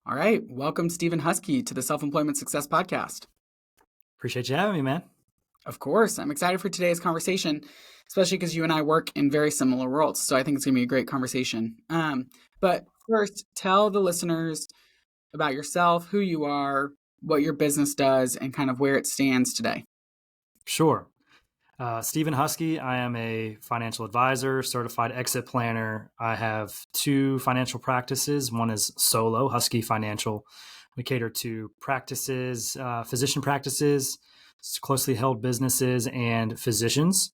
All right. Welcome, Steven Huskey, to the Self-Employment Success Podcast. Appreciate you having me, man. Of course. I'm excited for today's conversation, especially because you and I work in very similar worlds. So I think it's going to be a great conversation. But first, tell the listeners about yourself, who you are, what your business does, and kind of where it stands today. Sure. Steven Huskey. I am a financial advisor, certified exit planner. I have two financial practices. One is solo, Huskey Financial. We cater to practices, physician practices, closely held businesses, and physicians.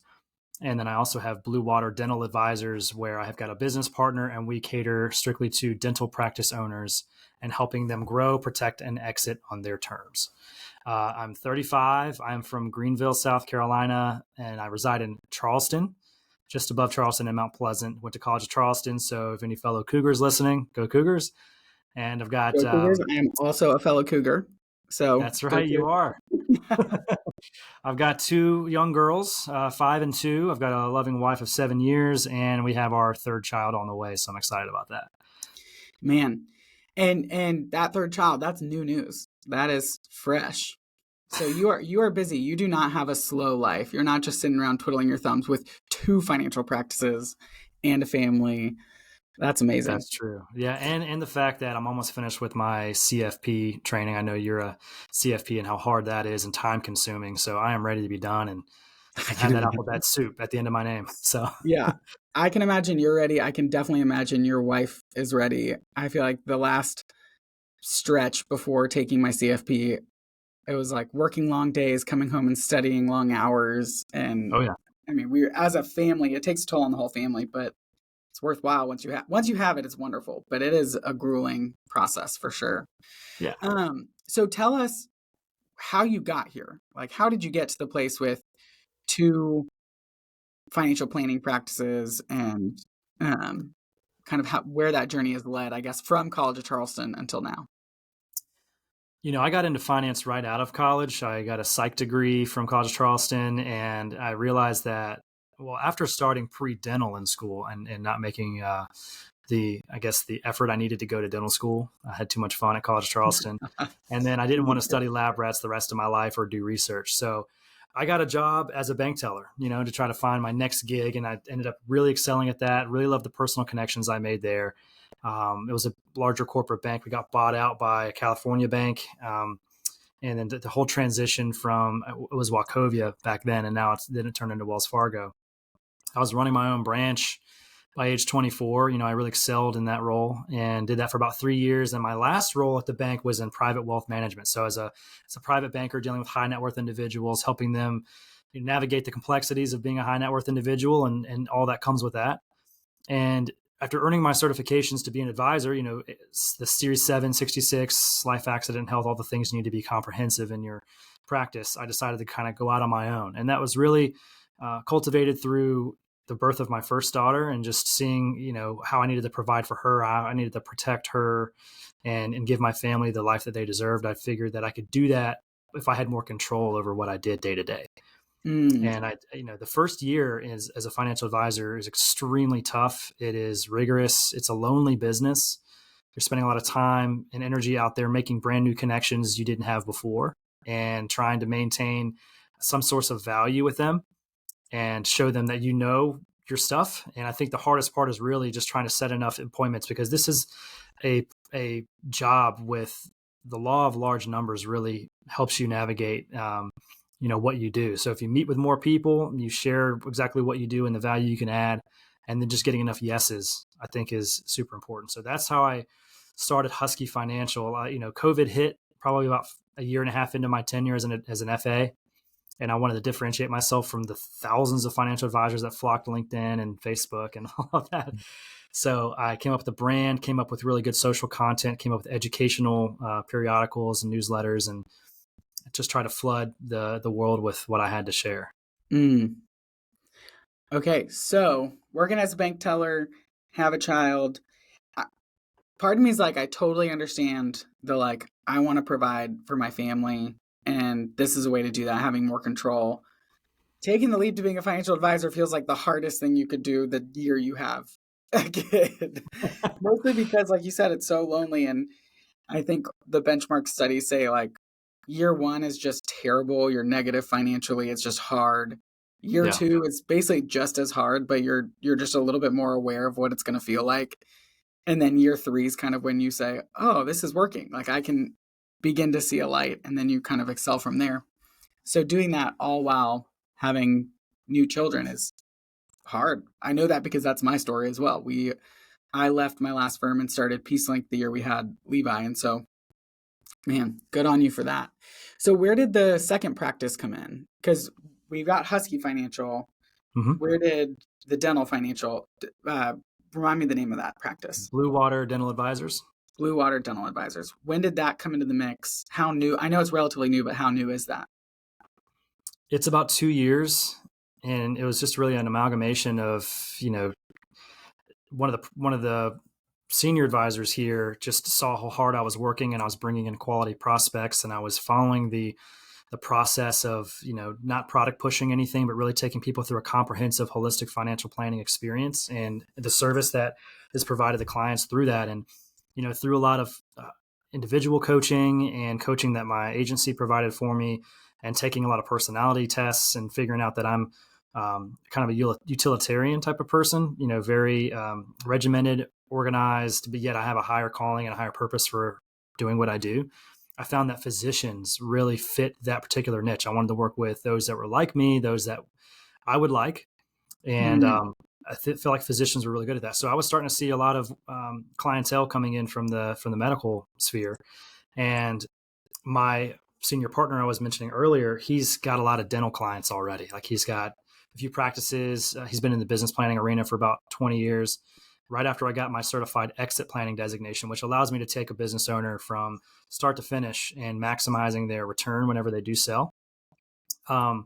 And then I also have Blue Water Dental Advisors, where I have got a business partner and we cater strictly to dental practice owners and helping them grow, protect, and exit on their terms. I'm 35. I'm from Greenville, South Carolina, and I reside in Charleston, just above Charleston and Mount Pleasant. Went to College of Charleston. So if any fellow Cougars listening, go Cougars. And I've got... Go Cougars. I am also a fellow Cougar. So that's right, you are. I've got two young girls, 5 and 2. I've got a loving wife of 7 years, and we have our third child on the way. So I'm excited about that. Man, and that third child, that's new news. That is fresh. So you are busy. You do not have a slow life. You're not just sitting around twiddling your thumbs with two financial practices and a family. That's amazing. That's true. Yeah. And the fact that I'm almost finished with my CFP training. I know you're a CFP and how hard that is and time consuming. So I am ready to be done and have that alphabet soup at the end of my name. So yeah, I can imagine you're ready. I can definitely imagine your wife is ready. I feel like the last stretch before taking my CFP, it was like working long days, coming home and studying long hours. And oh yeah, I mean, we as a family, it takes a toll on the whole family, but it's worthwhile once you have it. It's wonderful, but it is a grueling process for sure. Yeah. So tell us how you got here. Like, how did you get to the place with two financial planning practices and kind of where that journey has led, I guess, from College of Charleston until now? You know, I got into finance right out of college. I got a psych degree from College of Charleston, and I realized that, well, after starting pre-dental in school and not making the effort I needed to go to dental school, I had too much fun at College of Charleston. And then I didn't want to study lab rats the rest of my life or do research. So I got a job as a bank teller, to try to find my next gig. And I ended up really excelling at that. Really loved the personal connections I made there. It was a larger corporate bank. We got bought out by a California bank. And then the whole transition from, it was Wachovia back then, and now it turned into Wells Fargo. I was running my own branch by age 24. I really excelled in that role and did that for about 3 years. And my last role at the bank was in private wealth management. So as a private banker dealing with high net worth individuals, helping them navigate the complexities of being a high net worth individual and all that comes with that. And after earning my certifications to be an advisor, it's the Series 7, 66, life, accident, health, all the things you need to be comprehensive in your practice, I decided to kind of go out on my own. And that was really cultivated through the birth of my first daughter and just seeing, how I needed to provide for her, how I needed to protect her and give my family the life that they deserved. I figured that I could do that if I had more control over what I did day to day. And the first year as a financial advisor is extremely tough. It is rigorous. It's a lonely business. You're spending a lot of time and energy out there making brand new connections you didn't have before and trying to maintain some source of value with them and show them that your stuff. And I think the hardest part is really just trying to set enough appointments, because this is a job with the law of large numbers really helps you navigate what you do. So if you meet with more people, you share exactly what you do and the value you can add, and then just getting enough yeses, I think, is super important. So that's how I started Huskey Financial. COVID hit probably about a year and a half into my tenure as an FA. And I wanted to differentiate myself from the thousands of financial advisors that flocked to LinkedIn and Facebook and all of that. So I came up with a brand, came up with really good social content, came up with educational periodicals and newsletters, and just try to flood the world with what I had to share. Okay, so working as a bank teller, have a child. Part of me is like, I totally understand I want to provide for my family, and this is a way to do that, having more control. Taking the leap to being a financial advisor feels like the hardest thing you could do the year you have a kid. Mostly because, like you said, it's so lonely. And I think the benchmark studies say like year one is just terrible. You're negative financially. It's just hard. Year Yeah. two is basically just as hard, but you're just a little bit more aware of what it's going to feel like. And then year three is kind of when you say, oh, this is working. Like I can begin to see a light, and then you kind of excel from there. So doing that all while having new children is hard. I know that because that's my story as well. I left my last firm and started PeaceLink the year we had Levi. And so, man, good on you for that. So where did the second practice come in? Because we've got Huskey Financial. Hmm. Where did the dental financial, remind me the name of that practice? Blue Water Dental Advisors. Blue Water Dental Advisors. When did that come into the mix? How new? I know it's relatively new, but how new is that? It's about 2 years, and it was just really an amalgamation of, one of the senior advisors here just saw how hard I was working, and I was bringing in quality prospects, and I was following the process of, not product pushing anything, but really taking people through a comprehensive, holistic financial planning experience, and the service that is provided to clients through that. And, through a lot of individual coaching and coaching that my agency provided for me, and taking a lot of personality tests and figuring out that I'm kind of a utilitarian type of person, very regimented, organized, but yet I have a higher calling and a higher purpose for doing what I do. I found that physicians really fit that particular niche. I wanted to work with those that were like me, those that I would like. And Mm, I feel like physicians were really good at that. So I was starting to see a lot of clientele coming in from the medical sphere. And my senior partner I was mentioning earlier, he's got a lot of dental clients already. Like he's got a few practices. He's been in the business planning arena for about 20 years. Right after I got my certified exit planning designation, which allows me to take a business owner from start to finish and maximizing their return whenever they do sell. Um,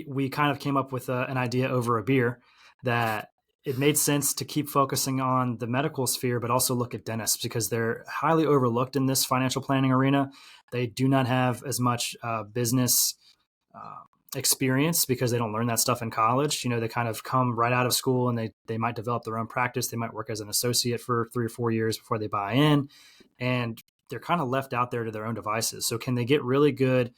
we kind of came up with an idea over a beer that it made sense to keep focusing on the medical sphere, but also look at dentists because they're highly overlooked in this financial planning arena. They do not have as much business uh, experience because they don't learn that stuff in college. They kind of come right out of school and they might develop their own practice. They might work as an associate for 3 or 4 years before they buy in, and they're kind of left out there to their own devices. So can they get really good,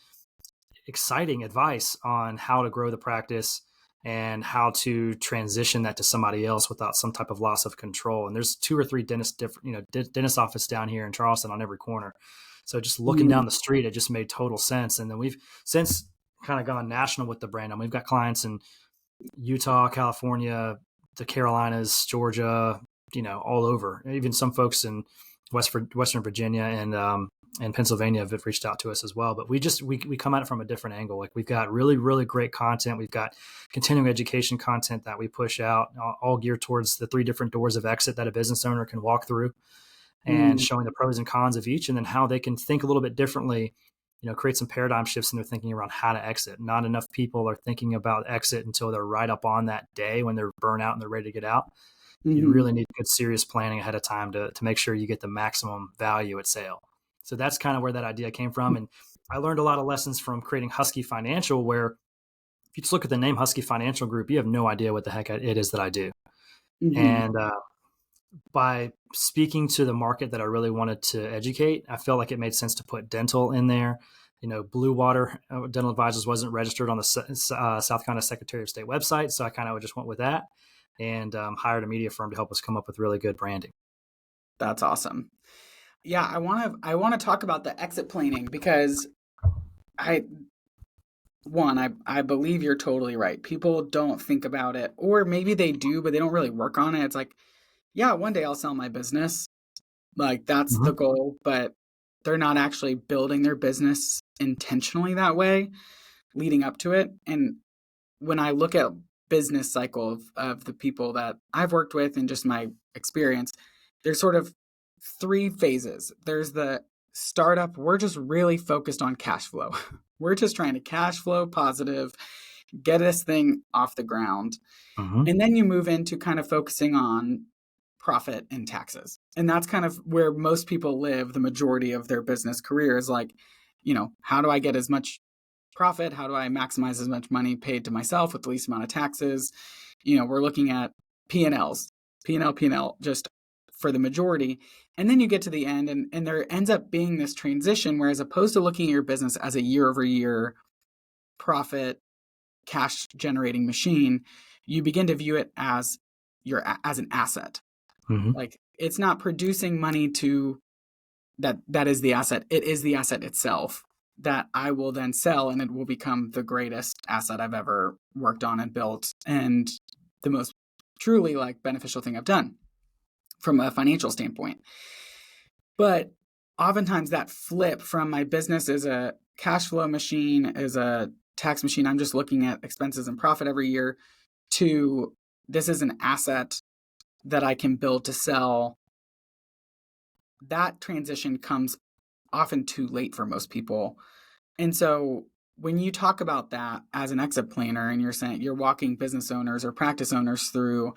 exciting advice on how to grow the practice and how to transition that to somebody else without some type of loss of control? And there's 2 or 3 dentist office down here in Charleston on every corner. So just looking mm, down the street, it just made total sense. And then we've since kind of gone national with the brand. And we've got clients in Utah, California, the Carolinas, Georgia, all over. Even some folks in Western Virginia and Pennsylvania have reached out to us as well. But we come at it from a different angle. Like we've got really, really great content. We've got continuing education content that we push out, all geared towards the 3 different doors of exit that a business owner can walk through, and mm, showing the pros and cons of each, and then how they can think a little bit differently, create some paradigm shifts in their thinking around how to exit. Not enough people are thinking about exit until they're right up on that day when they're burnt out and they're ready to get out. You mhm, really need good, serious planning ahead of time to make sure you get the maximum value at sale. So that's kind of where that idea came from. And I learned a lot of lessons from creating Huskey Financial, where if you just look at the name Huskey Financial Group, you have no idea what the heck it is that I do. mhm, And by speaking to the market that I really wanted to educate, I felt like it made sense to put dental in there. Blue Water Dental Advisors wasn't registered on the South Carolina Secretary of State website, so I kind of just went with that and hired a media firm to help us come up with really good branding. that's awesome. Yeah, I want to talk about the exit planning because I I believe you're totally right. People don't think about it, or maybe they do, but they don't really work on it. It's like, yeah, one day I'll sell my business. Like that's the Mm-hmm. goal, but they're not actually building their business intentionally that way leading up to it. And when I look at business cycle of the people that I've worked with and just my experience, there's sort of 3 phases. There's the startup. We're just really focused on cash flow. We're just trying to cash flow positive, get this thing off the ground. Mm-hmm. And then you move into kind of focusing on profit and taxes. And that's kind of where most people live the majority of their business career is like, how do I get as much profit? How do I maximize as much money paid to myself with the least amount of taxes? We're looking at P&Ls, P&L, just for the majority. And then you get to the end, and there ends up being this transition where, as opposed to looking at your business as a year over year profit, cash generating machine, you begin to view it as as an asset. Mm-hmm. Like, it's not producing money to that is the asset. It is the asset itself that I will then sell, and it will become the greatest asset I've ever worked on and built, and the most truly like beneficial thing I've done from a financial standpoint. But oftentimes that flip from my business as a cash flow machine, as a tax machine, I'm just looking at expenses and profit every year, to this is an asset that I can build to sell. That transition comes often too late for most people. And so when you talk about that as an exit planner, and you're saying you're walking business owners or practice owners through,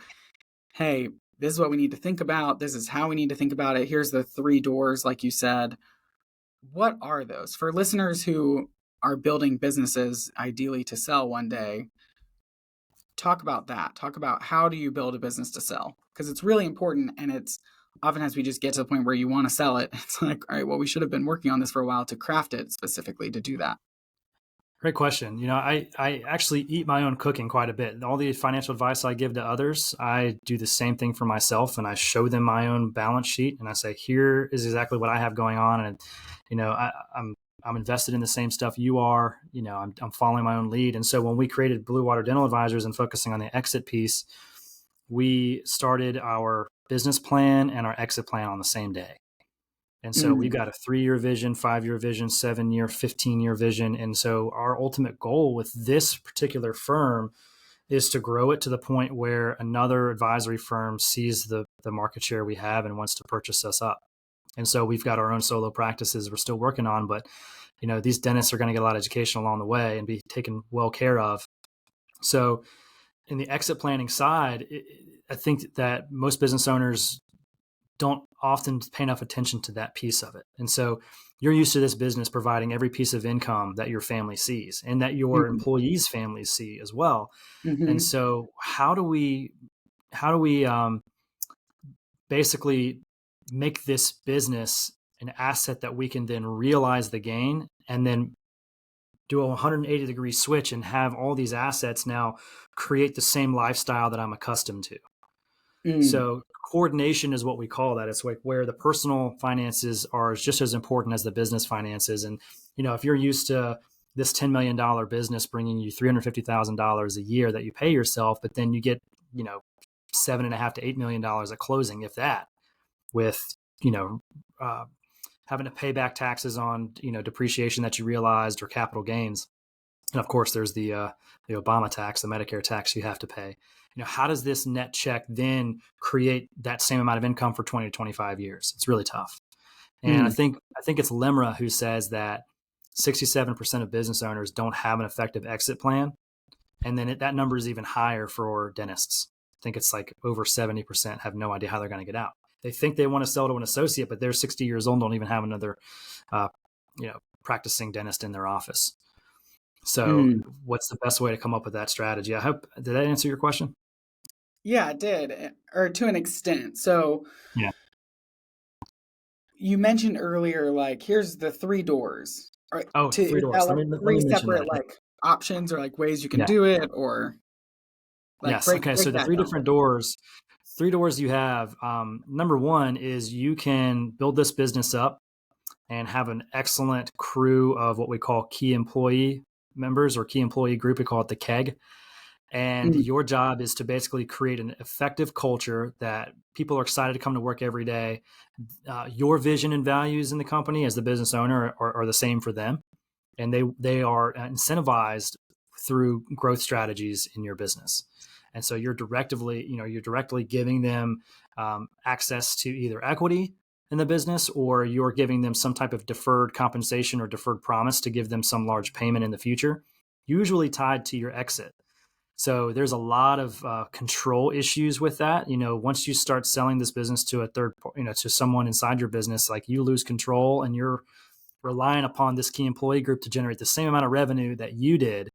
hey, this is what we need to think about. This is how we need to think about it. Here's the 3 doors, like you said. What are those for listeners who are building businesses ideally to sell one day? Talk about that. Talk about, how do you build a business to sell? Because it's really important. And it's oftentimes we just get to the point where you want to sell it. It's like, all right, well, we should have been working on this for a while to craft it specifically to do that. Great question. I actually eat my own cooking quite a bit. All the financial advice I give to others, I do the same thing for myself, and I show them my own balance sheet, and I say, here is exactly what I have going on. And, I'm invested in the same stuff you are. I'm following my own lead. And so when we created Blue Water Dental Advisors and focusing on the exit piece, we started our business plan and our exit plan on the same day. And so we've got a 3-year vision, 5-year vision, 7-year, 15-year vision. And so our ultimate goal with this particular firm is to grow it to the point where another advisory firm sees the market share we have and wants to purchase us up. And so we've got our own solo practices we're still working on, but these dentists are going to get a lot of education along the way and be taken well care of. So in the exit planning side, I think that most business owners don't often pay enough attention to that piece of it. And so you're used to this business providing every piece of income that your family sees and that your employees' families see as well. And so how do we basically make this business an asset that we can then realize the gain and then do a 180-degree switch and have all these assets now create the same lifestyle that I'm accustomed to? So coordination is what we call that. It's like where the personal finances are just as important as the business finances. And, if you're used to this $10 million business bringing you $350,000 a year that you pay yourself, but then you get, $7.5 to $8 million at closing, if that, with, having to pay back taxes on, depreciation that you realized or capital gains. And of course, there's the Obama tax, the Medicare tax you have to pay. How does this net check then create that same amount of income for 20 to 25 years? It's really tough. And I think it's Limra who says that 67% of business owners don't have an effective exit plan. And then that number is even higher for dentists. I think it's like over 70% have no idea how they're going to get out. They think they want to sell to an associate, but they're 60 years old, don't even have another, practicing dentist in their office. So what's the best way to come up with that strategy? I hope, did that answer your question? Yeah, it did, or to an extent. So yeah, you mentioned earlier, like, here's the 3 doors. Right. Oh, 3 doors. Like Let 3 me mention separate that. like options or like ways you can do it, or like yes. Okay. So the 3 different doors. 3 doors you have. Number 1 is you can build this business up and have an excellent crew of what we call key employee members or key employee group. We call it the KEG. And your job is to basically create an effective culture that people are excited to come to work every day. Your vision and values in the company as the business owner are the same for them. And they are incentivized through growth strategies in your business. And so you're directly giving them access to either equity in the business, or you're giving them some type of deferred compensation or deferred promise to give them some large payment in the future, usually tied to your exit. So there's a lot of control issues with that. Once you start selling this business to a third, to someone inside your business, like, you lose control and you're relying upon this key employee group to generate the same amount of revenue that you did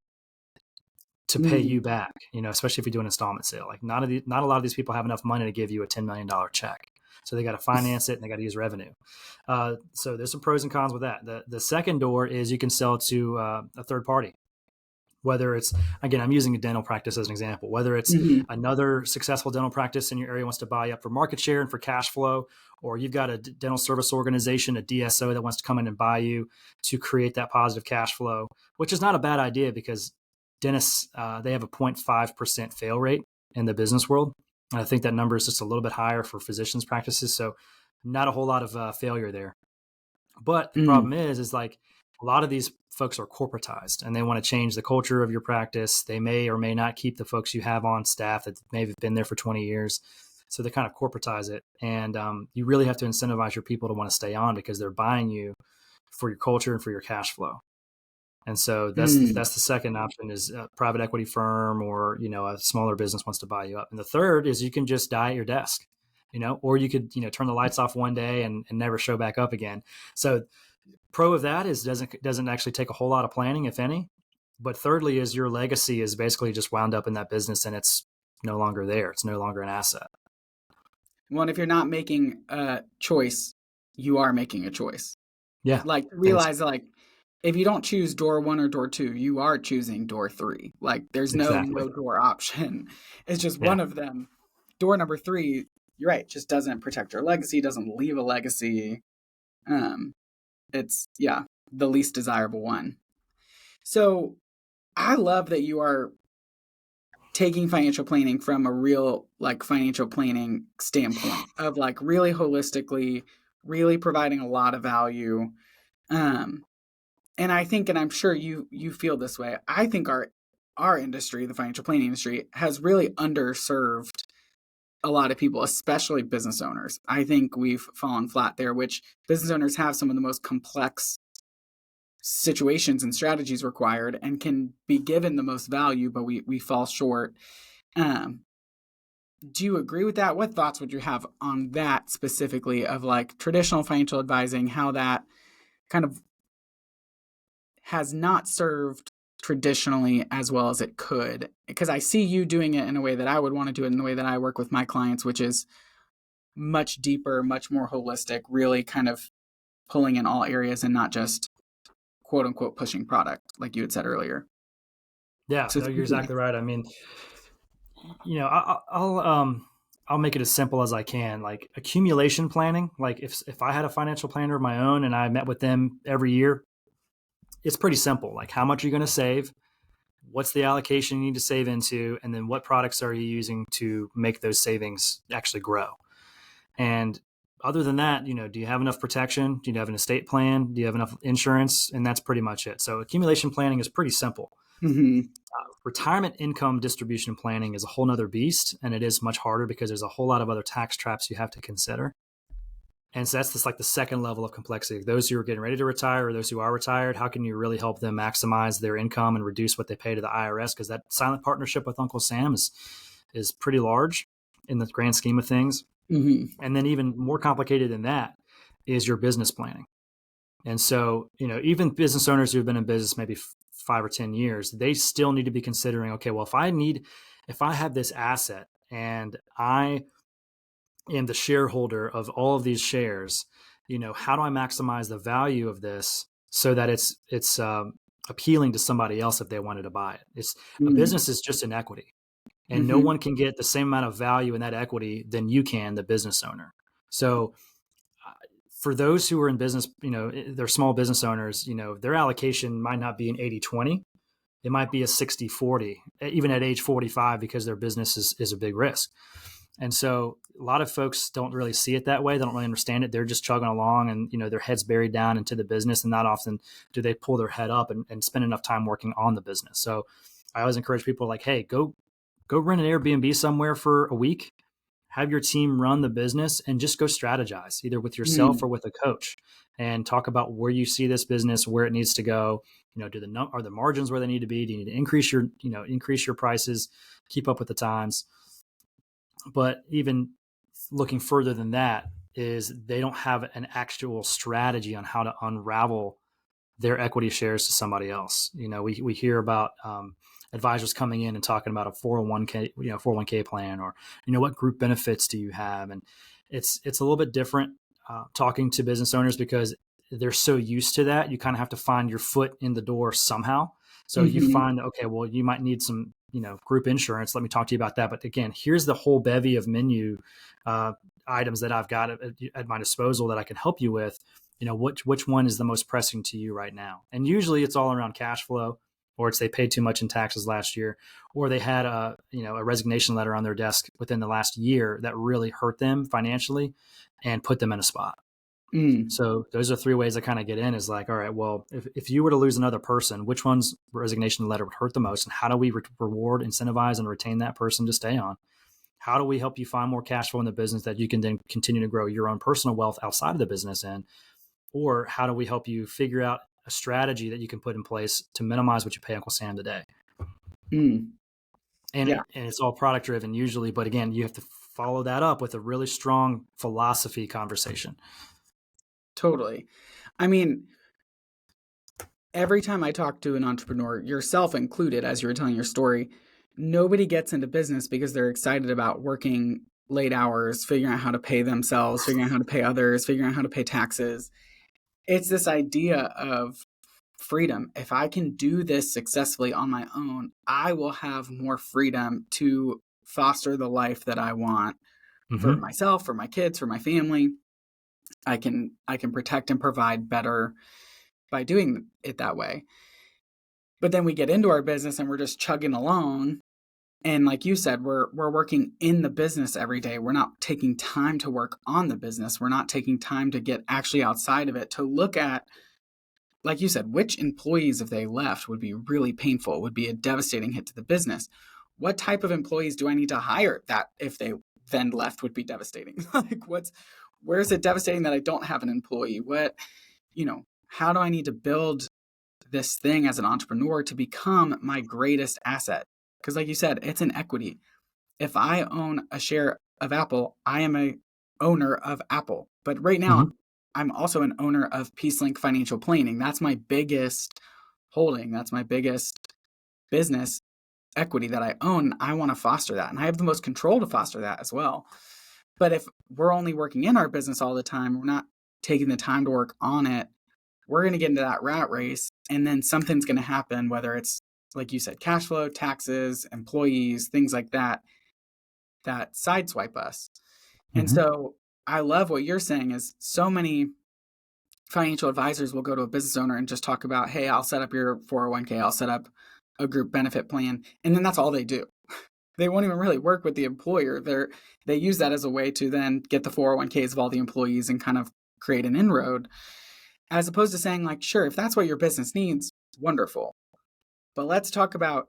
to pay you back, especially if you do an installment sale. Like, not a lot of these people have enough money to give you a $10 million check. So they got to finance it and they got to use revenue. So there's some pros and cons with that. The second door is you can sell to a third party. Whether it's, again, I'm using a dental practice as an example, whether it's another successful dental practice in your area wants to buy up for market share and for cash flow, or you've got a dental service organization, a DSO that wants to come in and buy you to create that positive cash flow, which is not a bad idea because dentists, they have a 0.5% fail rate in the business world. And I think that number is just a little bit higher for physicians' practices. So not a whole lot of failure there. But the problem is like a lot of these folks are corporatized and they want to change the culture of your practice. They may or may not keep the folks you have on staff that may have been there for 20 years. So they kind of corporatize it. And you really have to incentivize your people to want to stay on because they're buying you for your culture and for your cash flow. And so that's the second option is a private equity firm or, a smaller business wants to buy you up. And the third is you can just die at your desk, or you could, turn the lights off one day and never show back up again. So pro of that is doesn't actually take a whole lot of planning, if any. But thirdly is your legacy is basically just wound up in that business and it's no longer there. It's no longer an asset. Well, if you're not making a choice, you are making a choice. Yeah. Like realize like if you don't choose door 1 or door 2, you are choosing door 3. Like there's no door option. It's just one of them. Door number 3, you're right, just doesn't protect your legacy, doesn't leave a legacy. It's the least desirable one. So I love that you are taking financial planning from a real like financial planning standpoint of like really holistically, really providing a lot of value. And I think, and I'm sure you feel this way, I think our industry, the financial planning industry, has really underserved a lot of people, especially business owners. I think we've fallen flat there, which business owners have some of the most complex situations and strategies required and can be given the most value, but we fall short. Do you agree with that? What thoughts would you have on that specifically of like traditional financial advising, how that kind of has not served traditionally as well as it could? Because I see you doing it in a way that I would want to do it in the way that I work with my clients, which is much deeper, much more holistic, really kind of pulling in all areas and not just quote unquote pushing product like you had said earlier. Yeah, So no, you're exactly right. I mean, I'll make it as simple as I can. Like accumulation planning, like if I had a financial planner of my own and I met with them every year, it's pretty simple. Like how much are you going to save? What's the allocation you need to save into? And then what products are you using to make those savings actually grow? And other than that, do you have enough protection? Do you have an estate plan? Do you have enough insurance? And that's pretty much it. So accumulation planning is pretty simple. Retirement income distribution planning is a whole nother beast. And it is much harder because there's a whole lot of other tax traps you have to consider. And so that's just like the second level of complexity. Those who are getting ready to retire or those who are retired, how can you really help them maximize their income and reduce what they pay to the IRS? Because that silent partnership with Uncle Sam is pretty large in the grand scheme of things. And then even more complicated than that is your business planning. And so, even business owners who have been in business maybe 5 or 10 years, they still need to be considering, okay, well, if I have this asset and I am the shareholder of all of these shares, how do I maximize the value of this so that it's appealing to somebody else if they wanted to buy it? A business is just an equity. And no one can get the same amount of value in that equity than you can, the business owner. So for those who are in business, they're small business owners, their allocation might not be an 80-20. It might be a 60-40, even at age 45, because their business is a big risk. And so a lot of folks don't really see it that way. They don't really understand it. They're just chugging along and, their head's buried down into the business. And not often do they pull their head up and spend enough time working on the business. So I always encourage people like, hey, go rent an Airbnb somewhere for a week, have your team run the business and just go strategize either with yourself or with a coach and talk about where you see this business, where it needs to go. Are the margins where they need to be? Do you need to increase your prices, keep up with the times? But even looking further than that is they don't have an actual strategy on how to unravel their equity shares to somebody else. We hear about advisors coming in and talking about a 401k, 401k plan, or what group benefits do you have? And it's a little bit different talking to business owners because they're so used to that. You kind of have to find your foot in the door somehow. So you Hmm. find, okay, well, you might need some, group insurance. Let me talk to you about that. But again, here's the whole bevy of menu uh, items that I've got at my disposal that I can help you with. Which one is the most pressing to you right now? And usually it's all around cash flow, or it's they paid too much in taxes last year, or they had a resignation letter on their desk within the last year that really hurt them financially and put them in a spot. Mm. So those are three ways I kind of get in is like, all right, well, if you were to lose another person, which one's resignation letter would hurt the most? And how do we reward, incentivize, and retain that person to stay on? How do we help you find more cash flow in the business that you can then continue to grow your own personal wealth outside of the business in? Or how do we help you figure out a strategy that you can put in place to minimize what you pay Uncle Sam today? Mm. And Yeah, it's all product driven usually, but again, you have to follow that up with a really strong philosophy conversation. totally. I mean, every time I talk to an entrepreneur, yourself included, as you were telling your story, nobody gets into business because they're excited about working late hours, figuring out how to pay themselves, figuring out how to pay others, figuring out how to pay taxes. It's this idea of freedom. If I can do this successfully on my own, I will have more freedom to foster the life that I want for Mm-hmm. myself, for my kids, for my family. I can protect and provide better by doing it that way. But then we get into our business and we're just chugging along. And like you said, we're working in the business every day. We're not taking time to work on the business. We're not taking time to get actually outside of it to look at, like you said, which employees, if they left, would be really painful, would be a devastating hit to the business. What type of employees do I need to hire that if they then left would be devastating? Like where is it devastating that I don't have an employee? How do I need to build this thing as an entrepreneur to become my greatest asset? Because like you said, it's an equity. If I own a share of Apple, I am a owner of Apple. But right now, Mm-hmm. I'm also an owner of PeaceLink Financial Planning. That's my biggest holding. That's my biggest business equity that I own. I want to foster that. And I have the most control to foster that as well. But if we're only working in our business all the time, we're not taking the time to work on it, we're going to get into that rat race. And then something's going to happen, whether it's, like you said, cash flow, taxes, employees, things like that, that sideswipe us. And Mm-hmm. so I love what you're saying is so many financial advisors will go to a business owner and just talk about, hey, I'll set up your 401k, I'll set up a group benefit plan. And then that's all they do. They won't even really work with the employer. They use that as a way to then get the 401ks of all the employees and kind of create an inroad, as opposed to saying, like, sure, if that's what your business needs, wonderful. But let's talk about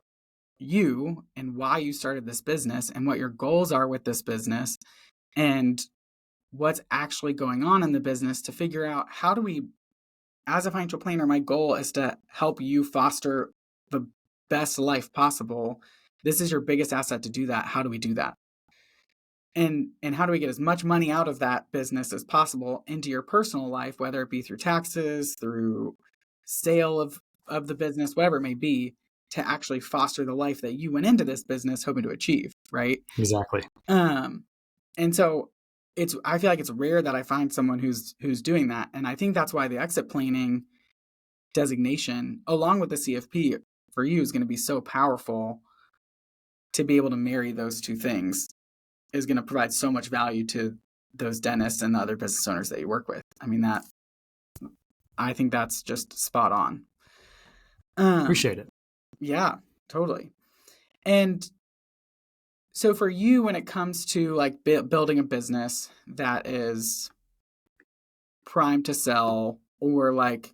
you and why you started this business and what your goals are with this business and what's actually going on in the business to figure out how do we, as a financial planner, my goal is to help you foster the best life possible. This is your biggest asset to do that. How do we do that? And how do we get as much money out of that business as possible into your personal life, whether it be through taxes, through sale of the business, whatever it may be, to actually foster the life that you went into this business hoping to achieve, right? Exactly. Um, and so I feel like it's rare that I find someone who's doing that. And I think that's why the exit planning designation, along with the CFP for you, is going to be so powerful to be able to marry those two things, is going to provide so much value to those dentists and the other business owners that you work with. I mean, I think that's just spot on. Appreciate it. Yeah, totally. And so for you, when it comes to like building a business that is primed to sell or like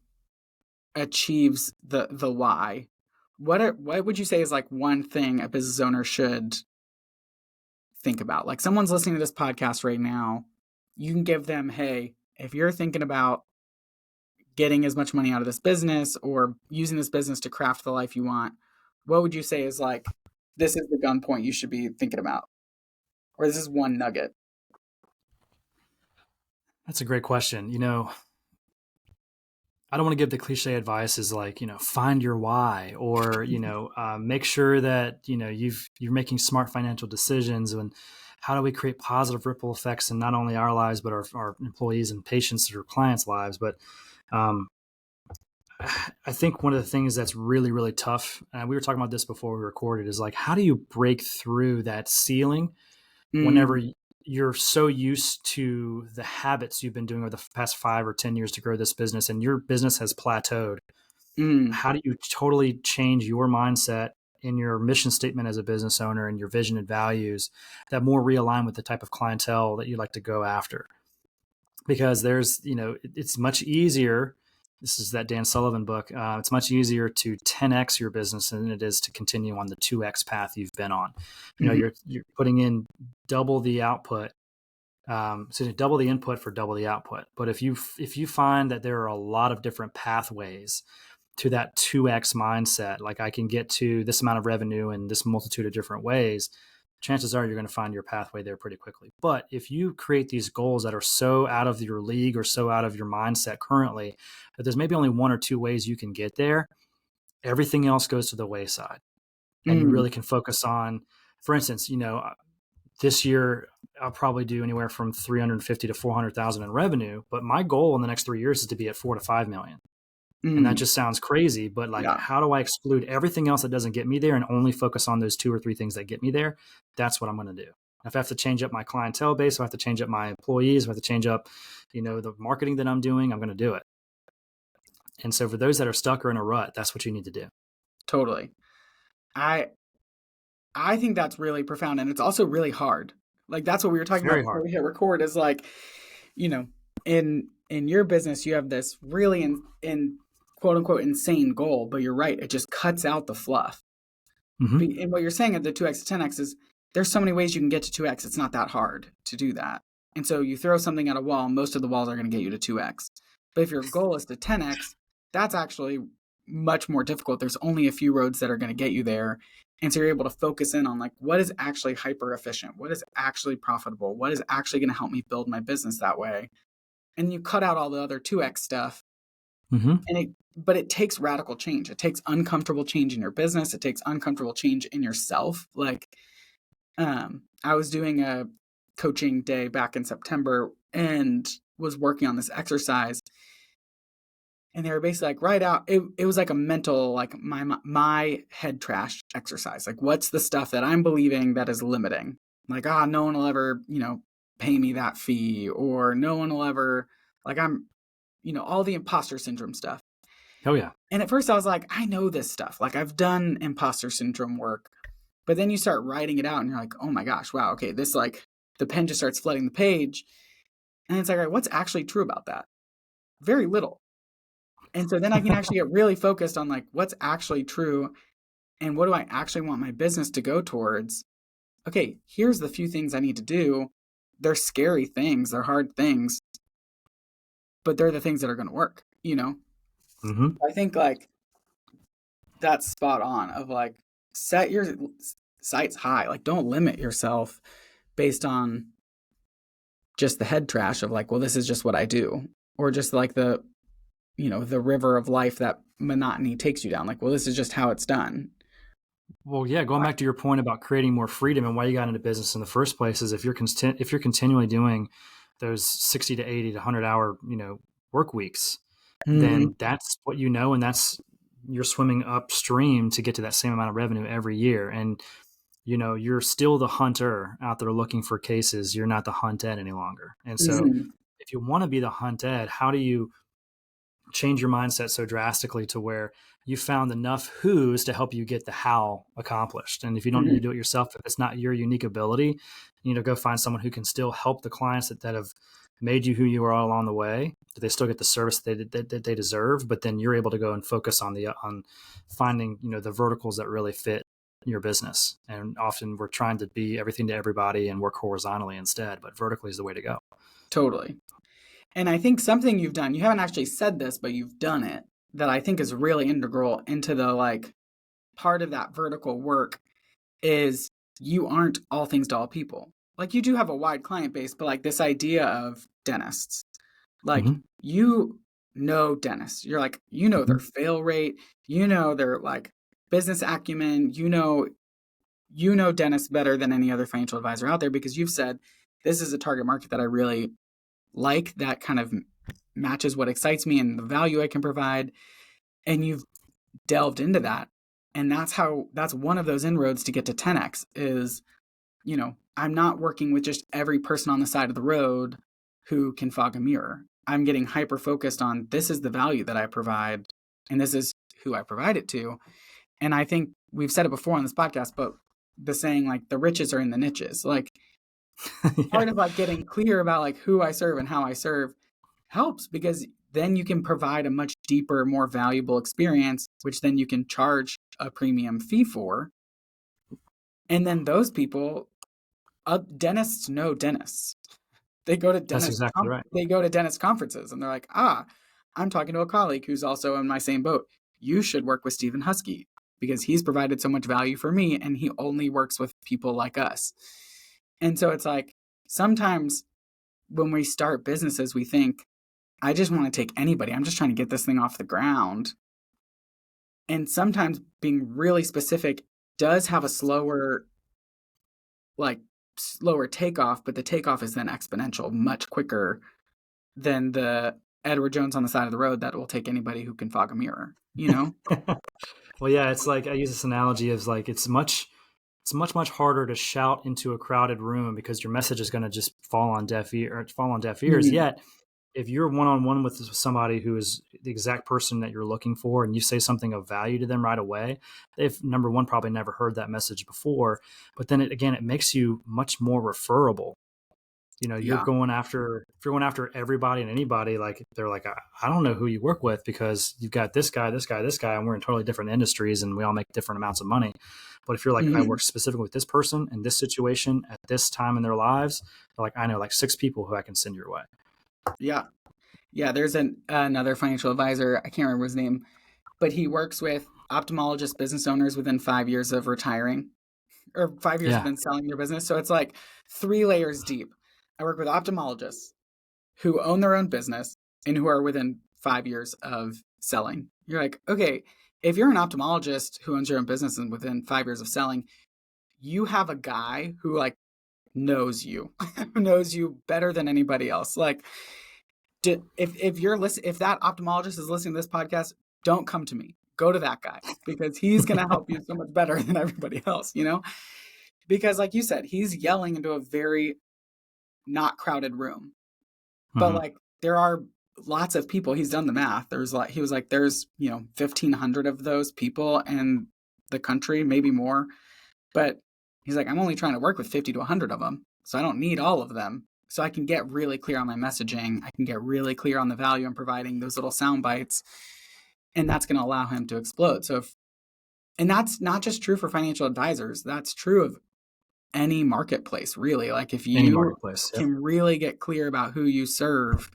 achieves the why, what would you say is like one thing a business owner should think about? Like someone's listening to this podcast right now, you can give them, hey, if you're thinking about getting as much money out of this business or using this business to craft the life you want, what would you say is like, this is the gun point you should be thinking about? Or this is one nugget? That's a great question. I don't want to give the cliche advice is like, find your why or, make sure that, you're making smart financial decisions. And how do we create positive ripple effects in not only our lives, but our employees and patients or clients' lives. But I think one of the things that's really, really tough, and we were talking about this before we recorded, is like, how do you break through that ceiling whenever Mm, you're so used to the habits you've been doing over the past 5 or 10 years to grow this business, and your business has plateaued? mm, How do you totally change your mindset in your mission statement as a business owner and your vision and values that more realign with the type of clientele that you like to go after? Because it's much easier. This is that Dan Sullivan book. It's much easier to 10x your business than it is to continue on the 2x path you've been on. mhm, You're putting in double the output, so double the input for double the output. But if you find that there are a lot of different pathways to that 2x mindset, like I can get to this amount of revenue in this multitude of different ways, chances are you're going to find your pathway there pretty quickly. But if you create these goals that are so out of your league or so out of your mindset currently that there's maybe only 1 or 2 ways you can get there, everything else goes to the wayside. And you mm, really can focus on, for instance, this year I'll probably do anywhere from 350 to 400,000 in revenue, but my goal in the next 3 years is to be at 4 to 5 million. And that mm. just sounds crazy, but like, Yeah, how do I exclude everything else that doesn't get me there and only focus on those 2 or 3 things that get me there? That's what I'm going to do. If I have to change up my clientele base, if I have to change up my employees, if I have to change up, the marketing that I'm doing, I'm going to do it. And so for those that are stuck or in a rut, that's what you need to do. totally. I I think that's really profound, and it's also really hard. Like, that's what we were talking about Very before hard. we hit record, is like, you know, in your business, you have this really in quote unquote insane goal, but you're right, it just cuts out the fluff. Mm-hmm. And what you're saying at the 2x to 10x is there's so many ways you can get to 2x. It's not that hard to do that. And so you throw something at a wall, most of the walls are going to get you to 2x. But if your goal is to 10x, that's actually much more difficult. There's only a few roads that are going to get you there. And so you're able to focus in on like what is actually hyper efficient, what is actually profitable, what is actually going to help me build my business that way. And you cut out all the other 2x stuff. Mm-hmm. But it takes radical change. It takes uncomfortable change in your business. It takes uncomfortable change in yourself. Like, I was doing a coaching day back in September and was working on this exercise. And they were basically like, write out, it was like a mental, like my head trash exercise. Like, what's the stuff that I'm believing that is limiting? Like, no one will ever, pay me that fee, or no one will ever, like, all the imposter syndrome stuff. Oh, yeah. And at first I was like, I know this stuff. Like, I've done imposter syndrome work. But then you start writing it out and you're like, oh my gosh, wow, okay, this, like, the pen just starts flooding the page. And it's like, all right, what's actually true about that? Very little. And so then I can actually get really focused on like what's actually true and what do I actually want my business to go towards. Okay, here's the few things I need to do. They're scary things, they're hard things, but they're the things that are going to work. Mm-hmm. I think like that's spot on of like set your sights high. Like, don't limit yourself based on just the head trash of like, well, this is just what I do, or just like the river of life that monotony takes you down. Like, well, this is just how it's done. Well, yeah, going back to your point about creating more freedom and why you got into business in the first place is if you're continually doing those 60 to 80 to 100 hour, work weeks, Mm-hmm. then that's what and that's you're swimming upstream to get to that same amount of revenue every year. And you're still the hunter out there looking for cases. You're not the hunted any longer. And so Mm-hmm. if you want to be the hunted, how do you change your mindset so drastically to where you found enough who's to help you get the how accomplished? And if you don't need to Mm-hmm. do it yourself, if it's not your unique ability, go find someone who can still help the clients that have made you who you are all along the way. That they still get the service that they deserve, but then you're able to go and focus on finding the verticals that really fit your business. And often we're trying to be everything to everybody and work horizontally instead, but vertically is the way to go. Totally. And I think something you've done, you haven't actually said this, but you've done it, that I think is really integral into the like part of that vertical work is you aren't all things to all people. Like, you do have a wide client base, but like this idea of dentists, like, Mm-hmm. you dentists. You're like, Mm-hmm. their fail rate, their like business acumen, you know Dennis better than any other financial advisor out there, because you've said this is a target market that I really like, that kind of matches what excites me and the value I can provide. And you've delved into that. And that's one of those inroads to get to 10x is, I'm not working with just every person on the side of the road who can fog a mirror. I'm getting hyper focused on, this is the value that I provide and this is who I provide it to. And I think we've said it before on this podcast, but the saying, like, the riches are in the niches. Like, part of like getting clear about like who I serve and how I serve helps, because then you can provide a much deeper, more valuable experience, which then you can charge a premium fee for. And then those people, dentists know dentists. They go to That's exactly right. They go to dentist conferences and they're like, I'm talking to a colleague who's also in my same boat. You should work with Steven Huskey because he's provided so much value for me and he only works with people like us. And so it's like, sometimes when we start businesses, we think, I just want to take anybody. I'm just trying to get this thing off the ground. And sometimes being really specific does have a slower takeoff, but the takeoff is then exponential, much quicker than the Edward Jones on the side of the road that will take anybody who can fog a mirror, Well, yeah, it's like, I use this analogy as like, it's much harder to shout into a crowded room because your message is going to just fall on deaf ears. Mm-hmm. Yet, if you're one-on-one with somebody who is the exact person that you're looking for and you say something of value to them right away, they've, number one, probably never heard that message before, but then it makes you much more referable. You're going after, if you're going after everybody and anybody, like they're like, I don't know who you work with because you've got this guy, and we're in totally different industries and we all make different amounts of money. But if you're like, I work specifically with this person in this situation at this time in their lives, they're like, I know like 6 people who I can send your way. Yeah. Yeah. There's another financial advisor. I can't remember his name, but he works with ophthalmologist business owners within 5 years of retiring or 5 years within selling their business. So it's like 3 layers deep. I work with ophthalmologists who own their own business and who are within 5 years of selling. You're like, okay, if you're an ophthalmologist who owns your own business and within 5 years of selling, you have a guy who like knows you, knows you better than anybody else. Like, if that ophthalmologist is listening to this podcast, don't come to me. Go to that guy because he's going to help you so much better than everybody else, Because like you said, he's yelling into a very not crowded room. But like, there are lots of people. He's done the math. There's 1,500 of those people in the country, maybe more. But he's like, I'm only trying to work with 50 to 100 of them. So I don't need all of them. So I can get really clear on my messaging. I can get really clear on the value I'm providing, those little sound bites. And that's going to allow him to explode. And that's not just true for financial advisors. That's true of any marketplace, really. Like, if you can really get clear about who you serve,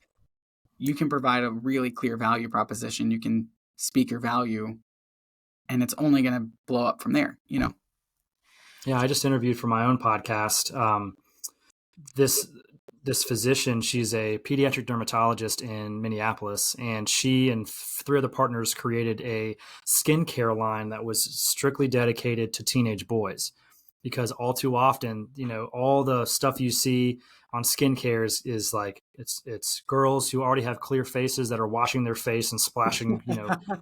you can provide a really clear value proposition. You can speak your value, and it's only going to blow up from there, Yeah, I just interviewed for my own podcast this physician. She's a pediatric dermatologist in Minneapolis, and she and 3 other partners created a skincare line that was strictly dedicated to teenage boys. Because all too often, all the stuff you see on skincare is like, it's girls who already have clear faces that are washing their face and splashing,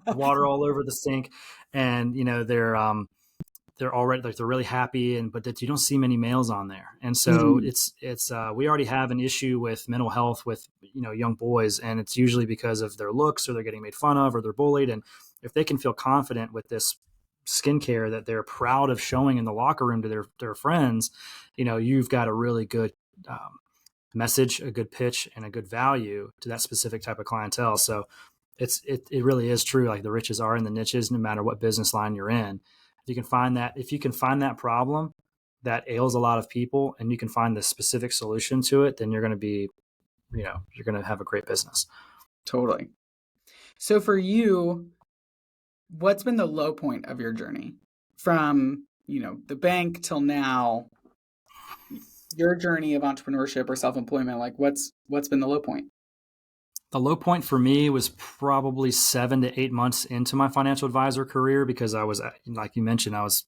water all over the sink. And, they're already like, they're really happy, but that you don't see many males on there. And so we already have an issue with mental health with, young boys. And it's usually because of their looks, or they're getting made fun of, or they're bullied. And if they can feel confident with this skincare that they're proud of showing in the locker room to their friends, you've got a really good message, a good pitch, and a good value to that specific type of clientele. So it really is true. Like, the riches are in the niches, no matter what business line you're in. If you can find that problem that ails a lot of people, and you can find the specific solution to it, then you're going to be, you're going to have a great business. Totally. So for you, what's been the low point of your journey from, the bank till now, your journey of entrepreneurship or self-employment? Like, what's been the low point? The low point for me was probably 7 to 8 months into my financial advisor career, because I was, like you mentioned, I was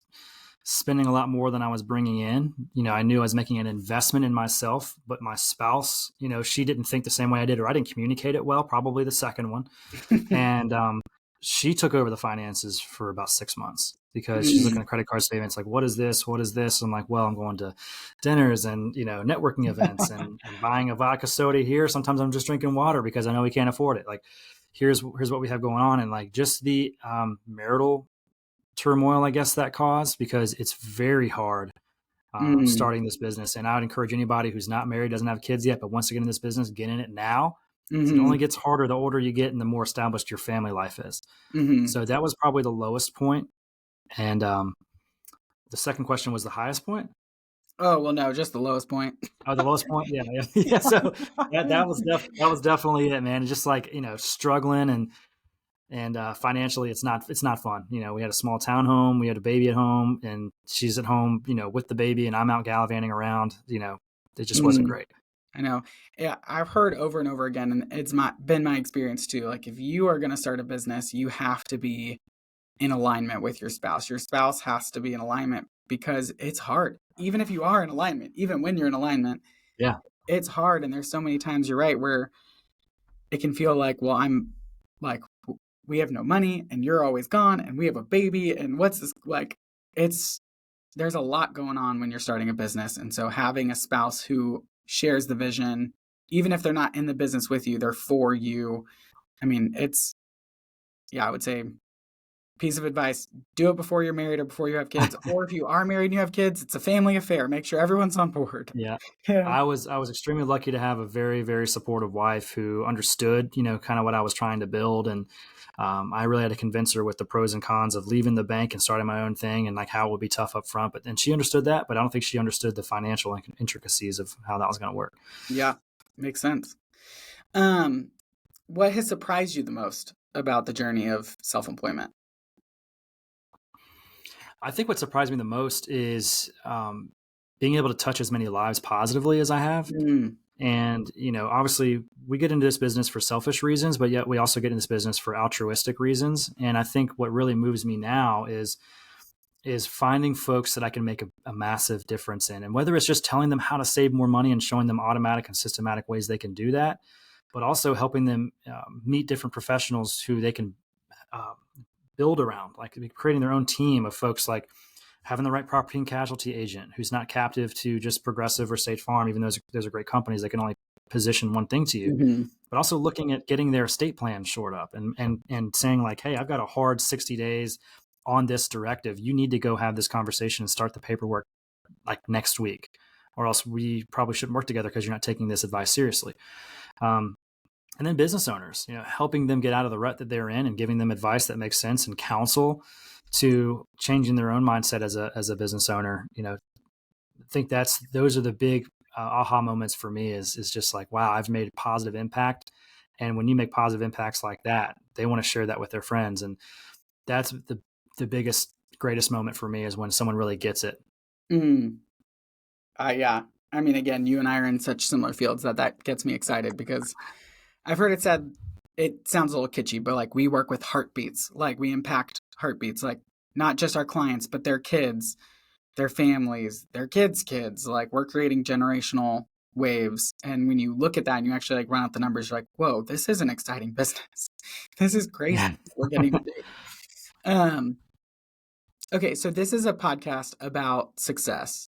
spending a lot more than I was bringing in. I knew I was making an investment in myself, but my spouse, she didn't think the same way I did, or I didn't communicate it well, probably the second one. And she took over the finances for about 6 months because she's looking at credit card statements like, what is this? What is this? I'm like, well, I'm going to dinners and, networking events and buying a vodka soda here. Sometimes I'm just drinking water because I know we can't afford it. Like, here's what we have going on. And like just the marital turmoil, I guess, that caused, because it's very hard starting this business. And I would encourage anybody who's not married, doesn't have kids yet, but wants to get in this business, get in it now. It only gets harder the older you get and the more established your family life is. So that was probably the lowest point. And the second question was the highest point. Oh, well, no, just the lowest point. Oh, the lowest point. Yeah. So that was definitely it, man. It's just like, struggling and financially it's not fun. We had a small town home, we had a baby at home, and she's at home, with the baby, and I'm out gallivanting around. It just wasn't great. I know. Yeah, I've heard over and over again, and it's been my experience too. Like, if you are going to start a business, you have to be in alignment with your spouse. Your spouse has to be in alignment, because it's hard. Even if you are in alignment, even when you're in alignment, yeah, it's hard. And there's so many times, you're right, where it can feel like, well, I'm like, we have no money and you're always gone and we have a baby. And what's this? Like, there's a lot going on when you're starting a business. And so having a spouse who shares the vision, even if they're not in the business with you, they're for you. I mean, I would say, piece of advice, do it before you're married or before you have kids. Or if you are married and you have kids, it's a family affair. Make sure everyone's on board. Yeah. I was extremely lucky to have a very, very supportive wife who understood, kind of what I was trying to build. And I really had to convince her with the pros and cons of leaving the bank and starting my own thing, and like how it would be tough up front. And she understood that, but I don't think she understood the financial intricacies of how that was going to work. Yeah, makes sense. What has surprised you the most about the journey of self-employment? I think what surprised me the most is being able to touch as many lives positively as I have. And, obviously we get into this business for selfish reasons, but yet we also get in this business for altruistic reasons. And I think what really moves me now is finding folks that I can make a massive difference in. And whether it's just telling them how to save more money and showing them automatic and systematic ways they can do that, but also helping them meet different professionals who they can build around, like creating their own team of folks, like having the right property and casualty agent who's not captive to just Progressive or State Farm, even though those are great companies that can only position one thing to you, but also looking at getting their estate plan shored up and saying like, hey, I've got a hard 60 days on this directive. You need to go have this conversation and start the paperwork like next week, or else we probably shouldn't work together because you're not taking this advice seriously. And then business owners, helping them get out of the rut that they're in and giving them advice that makes sense and counsel to changing their own mindset as a business owner. I think those are the big aha moments for me is just like, wow, I've made a positive impact. And when you make positive impacts like that, they want to share that with their friends. And that's the biggest, greatest moment for me is when someone really gets it. Yeah. I mean, again, you and I are in such similar fields that gets me excited, because I've heard it said, it sounds a little kitschy, but like, we work with heartbeats, like we impact heartbeats, like not just our clients, but their kids, their families, their kids, like we're creating generational waves. And when you look at that and you actually like run out the numbers, you're like, whoa, this is an exciting business. This is crazy. We're getting to do. Okay. So this is a podcast about success,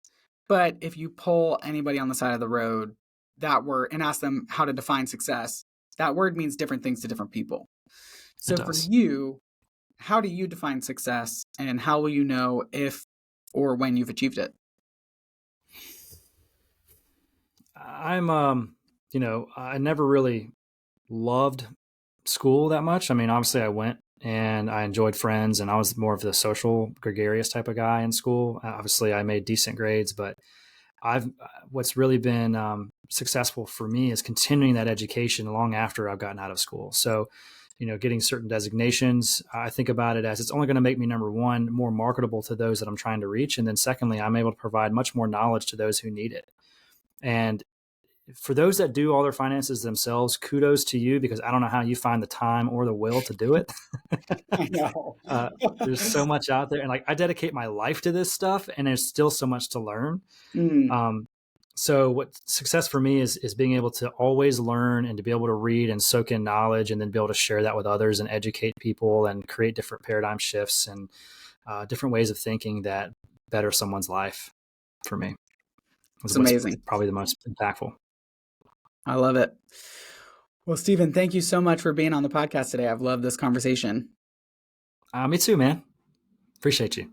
but if you poll anybody on the side of the road and ask them how to define success, that word means different things to different people. So for you, how do you define success, and how will you know if or when you've achieved it? I'm, I never really loved school that much. I mean, obviously I went and I enjoyed friends, and I was more of the social, gregarious type of guy in school. Obviously I made decent grades, but what's really been successful for me is continuing that education long after I've gotten out of school. So, getting certain designations, I think about it as it's only going to make me, number one, more marketable to those that I'm trying to reach. And then secondly, I'm able to provide much more knowledge to those who need it. And for those that do all their finances themselves, kudos to you, because I don't know how you find the time or the will to do it. I know. uh, there's so much out there, and like I dedicate my life to this stuff, and there's still so much to learn. Mm, So what success for me is being able to always learn and to be able to read and soak in knowledge, and then be able to share that with others and educate people and create different paradigm shifts and different ways of thinking that better someone's life. For me, it's is what's amazing. probably the most impactful. I love it. Well, Steven, thank you so much for being on the podcast today. I've loved this conversation. Me too, man. Appreciate you.